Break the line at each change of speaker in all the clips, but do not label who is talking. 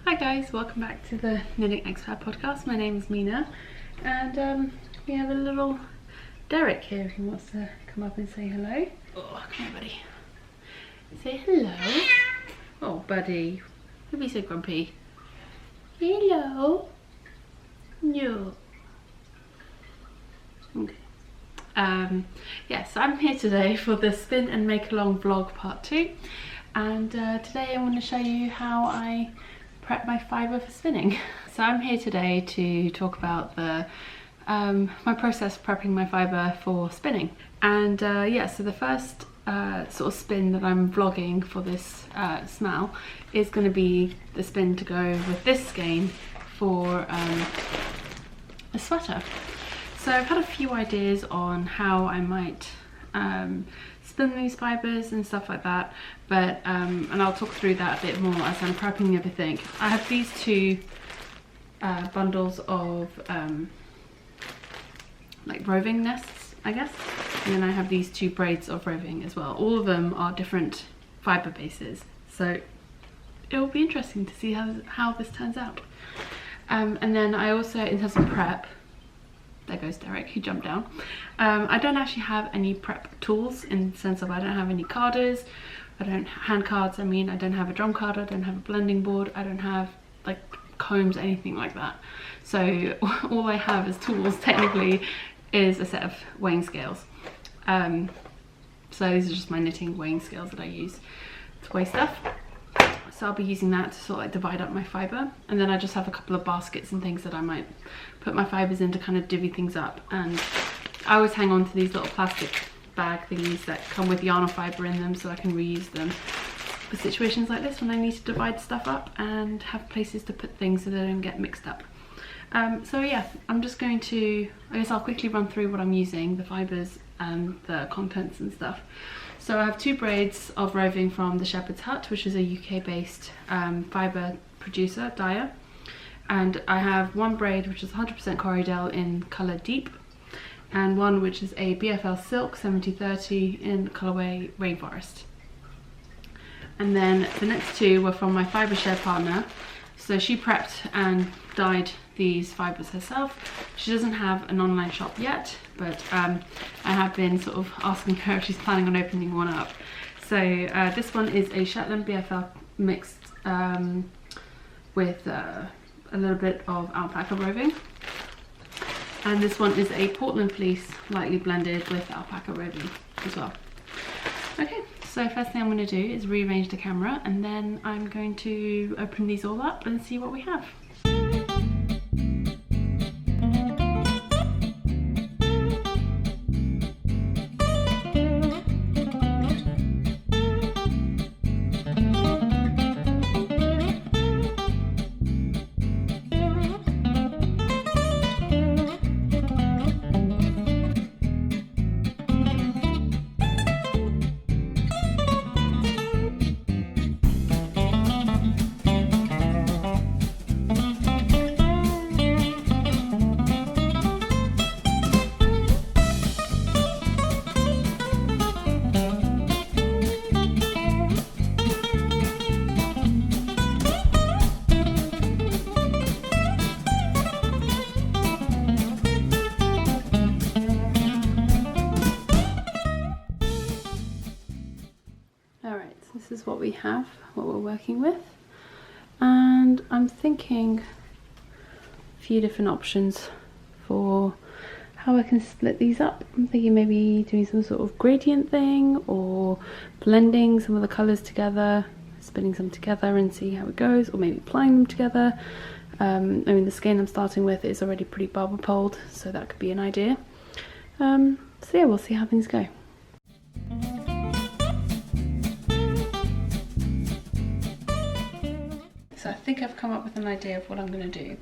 Hi guys, welcome back to the Knitting Expat Podcast. My name is Mina, and we have a little Derek here who wants to come up and say hello. Oh, come here, buddy. Say hello. Oh, buddy. Don't be so grumpy. Hello. No. Okay. So I'm here today for the Spin and Make Along vlog part 2, and today I want to show you how I prep my fibre for spinning. So I'm here today to talk about the my process prepping my fibre for spinning. And so the first sort of spin that I'm vlogging for this SMAL is going to be the spin to go with this skein for a sweater. So I've had a few ideas on how I might spin these fibres and stuff like that, but and I'll talk through that a bit more as I'm prepping everything. I have these two bundles of like roving nests, I guess, and then I have these two braids of roving as well. All of them are different fibre bases, so it will be interesting to see how this turns out. And then I also, in terms of prep, there goes Derek, he jumped down. I don't actually have any prep tools, in the sense of I don't have any carders, I don't hand cards, I don't have a drum card, I don't have a blending board, I don't have like combs, anything like that. So all I have as tools technically is a set of weighing scales. So these are just my knitting weighing scales that I use to weigh stuff. So I'll be using that to sort of like divide up my fibre, and then I just have a couple of baskets and things that I might put my fibres in to kind of divvy things up. And I always hang on to these little plastic bag thingies that come with yarn or fibre in them, so I can reuse them for situations like this when I need to divide stuff up and have places to put things so they don't get mixed up. So yeah, I'm just going to, I guess I'll quickly run through what I'm using, the fibres and the contents and stuff. So I have two braids of roving from the Shepherd's Hut, which is a UK based fibre producer, dyer. And I have one braid which is 100% Corriedale in colour Deep, and one which is a BFL Silk 7030 in colourway Rainforest. And then the next two were from my fibre share partner. So she prepped and dyed these fibres herself. She doesn't have an online shop yet, but I have been sort of asking her if she's planning on opening one up. So this one is a Shetland BFL mixed with a little bit of alpaca roving, and this one is a Portland fleece lightly blended with alpaca roving as well. Okay, so first thing I'm going to do is rearrange the camera, and then I'm going to open these all up and see what we have. This is what we have, what we're working with, and I'm thinking a few different options for how I can split these up. I'm thinking maybe doing some sort of gradient thing, or blending some of the colours together, spinning some together and see how it goes, or maybe applying them together. The skein I'm starting with is already pretty barber poled, so that could be an idea. So yeah, we'll see how things go. So I think I've come up with an idea of what I'm going to do.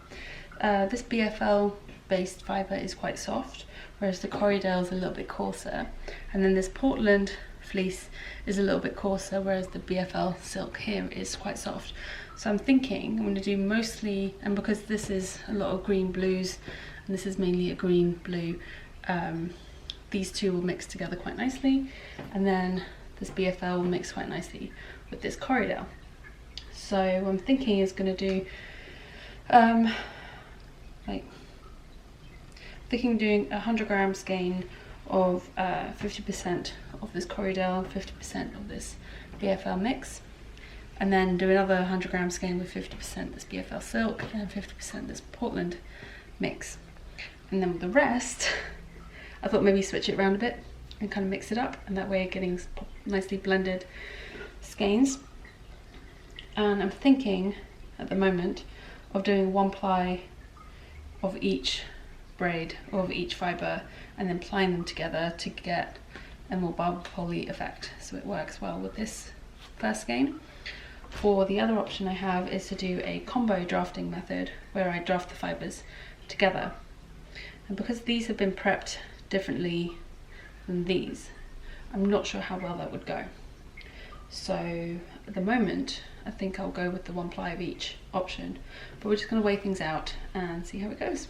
This BFL based fibre is quite soft, whereas the Corriedale is a little bit coarser, and then this Portland fleece is a little bit coarser, whereas the BFL silk here is quite soft. So I'm thinking I'm going to do mostly, and because this is a lot of green blues and this is mainly a green blue, these two will mix together quite nicely, and then this BFL will mix quite nicely with this Corriedale. So I'm thinking is going to do doing 100 grams skein of 50% of this Corriedale, 50% of this BFL mix, and then do another 100 grams skein with 50% this BFL silk and 50% this Portland mix. And then with the rest, I thought maybe switch it around a bit and kind of mix it up, and that way getting nicely blended skeins. And I'm thinking at the moment of doing 1 ply of each braid or of each fibre, and then plying them together to get a more barber poly effect, so it works well with this first skein. Or the other option I have is to do a combo drafting method where I draft the fibres together. And because these have been prepped differently than these, I'm not sure how well that would go. So at the moment I think I'll go with the 1 ply of each option, but we're just going to weigh things out and see how it goes.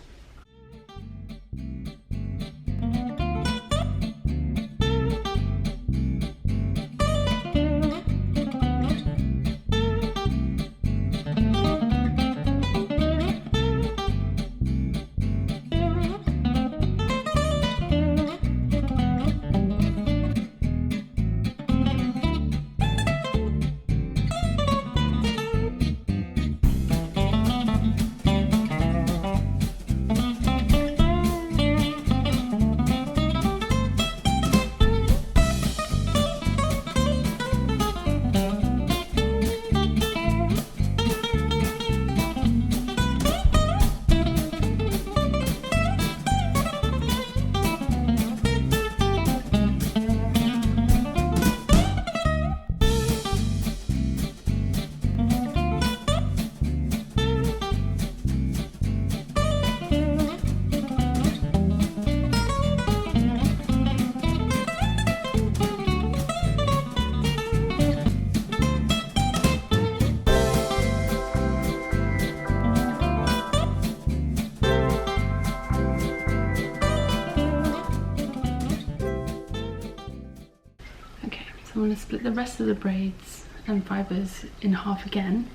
I'm going to split the rest of the braids and fibres in half again,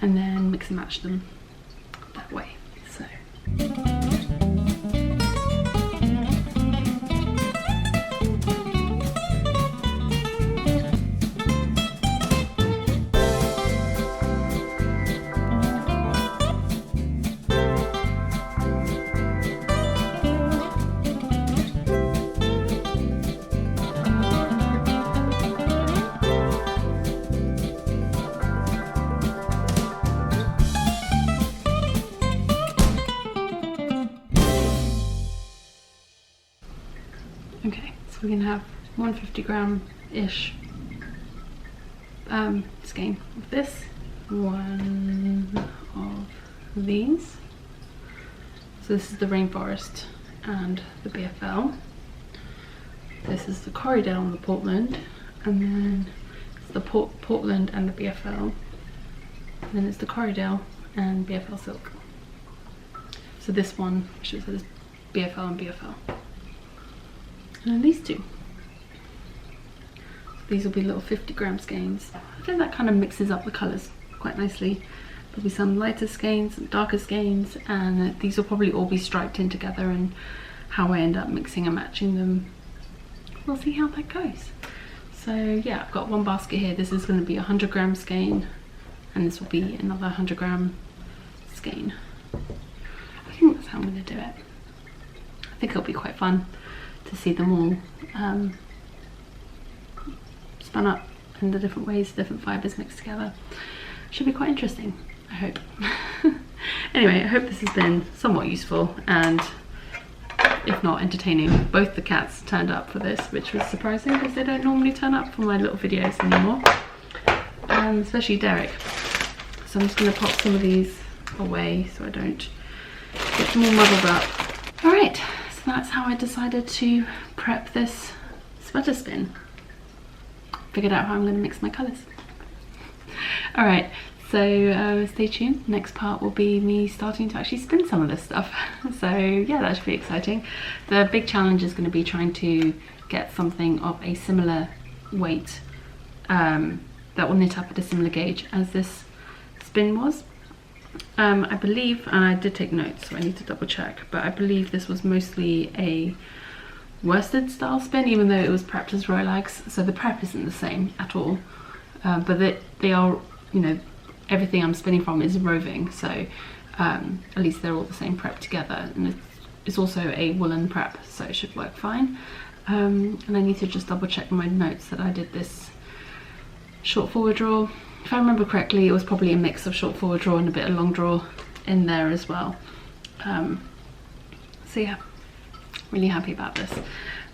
and then mix and match them that way. So. Okay, so we're going to have 150 gram-ish skein of this, 1 of these. So this is the Rainforest and the BFL. This is the Corriedale and the Portland, and then it's the Portland and the BFL, and then it's the Corriedale and BFL silk. So this one, which is BFL and BFL. And then these two. These will be little 50 gram skeins. I think that kind of mixes up the colours quite nicely. There'll be some lighter skeins, some darker skeins, and these will probably all be striped in together, and how I end up mixing and matching them, we'll see how that goes. So yeah, I've got one basket here. This is going to be 100 gram skein, and this will be another 100 gram skein. I think that's how I'm going to do it. I think it'll be quite fun to see them all spun up in the different ways, different fibres mixed together. Should be quite interesting, I hope. Anyway, I hope this has been somewhat useful, and if not entertaining. Both the cats turned up for this, which was surprising because they don't normally turn up for my little videos anymore, especially Derek. So I'm just going to pop some of these away so I don't get them all muddled up. Alright, so that's how I decided to prep this sweater spin. Figured out how I'm going to mix my colours. Alright, so stay tuned. Next part will be me starting to actually spin some of this stuff. So yeah, that should be exciting. The big challenge is going to be trying to get something of a similar weight that will knit up at a similar gauge as this spin was. I believe, and I did take notes so I need to double check, but I believe this was mostly a worsted style spin, even though it was prepped as Rolex, so the prep isn't the same at all, but they are, you know, everything I'm spinning from is roving, so at least they're all the same prep together, and it's also a woolen prep, so it should work fine. And I need to just double check my notes that I did this short forward draw. If I remember correctly, it was probably a mix of short forward draw and a bit of long draw in there as well. So yeah, really happy about this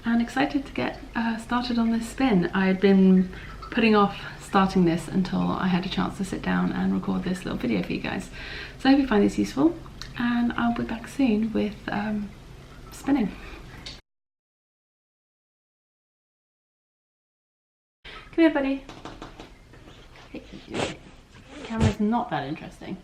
and excited to get started on this spin. I had been putting off starting this until I had a chance to sit down and record this little video for you guys. So I hope you find this useful, and I'll be back soon with spinning. Come here, buddy. Hey, camera's not that interesting.